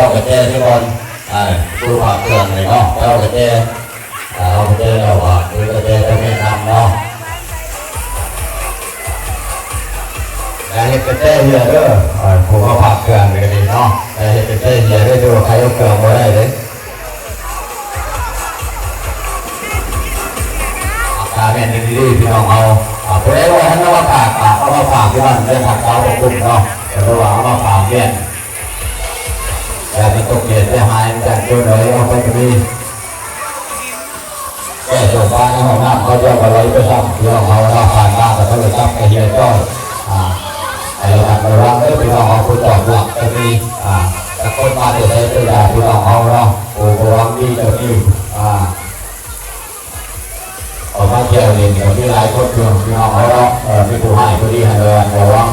เอากระเจที่ก่อนผู้ผ่าเครื่องเลยเนาะเอากระเจเอากระเจเราดูกระเจจะไม่นำเนาะแต่เห็ดกระเจเยอะเด้อผู้ผ่าเครื่องเลยดีเนาะแต่เห็ดกระเจเยอะได้ดูใครเอาเครื่องมาได้เลยแม่ดีๆพี่น้องเอาเพราะฉะนั้นว่าท่านว่าฝากเอามาฝากที่บ้านเรื่องผักเต้าของคุณเนาะแต่ระหว่างเอามาฝากเนี่ยแต่ที่ตกเกียรติหายจากตัวไหนเอาไปก็มีแก่โซฟาในห้องน้ำเขาจะมาไว้ไปซ้ำพี่น้องเอาเราผ่านบ้านแต่เขาเลยซ้ำไอ้เหี้ยจ้อยไอ้เราทำระวังพี่น้องเอาคุณจอดหลักก็มีแต่คนมาจะใช้ตัวใหญ่พี่น้องเอาเนาะโอ้ระวังดีจะมีออกมาเที่ยวนี่เดี๋ยวมีหลายคนพี่น้องเขาเนาะมีผู้ให้ผู้ดีให้เลยระวัง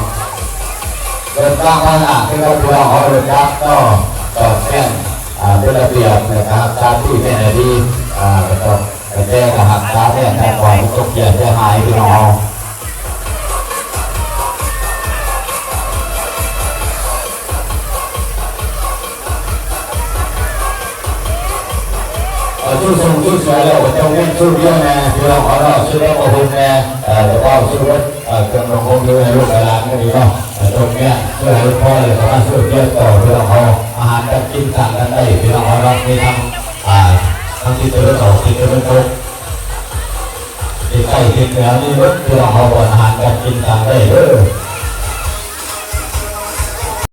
เดินทางมาที่เราพี่น้องเขาเดินทางก็จอดแค่เป็นระเบียบนะครับตามที่แม่ดีก็แจ้งกับหักตาแม่แม่ปล่อยตกเกียร์เสียหายพี่น้องชื่อทรงชื่อเสียแล้วจะเว้นชื่อเยอะแน่ที่เราขอเราชื่อเราคงแน่แต่ว่าชื่อว่าเกิดเราคงด้วยลูกหลานก็ดีเนาะตรงเนี้ยเพื่อให้พ่อเลยเขาชื่อเยอะต่อที่เราเอาอาหารการกินต่างกันได้ที่เราเอามีทั้งที่ตัวเราที่ตัวเราที่ใกล้ที่เหนือนี่ที่เราเอาอาหารการกินต่างได้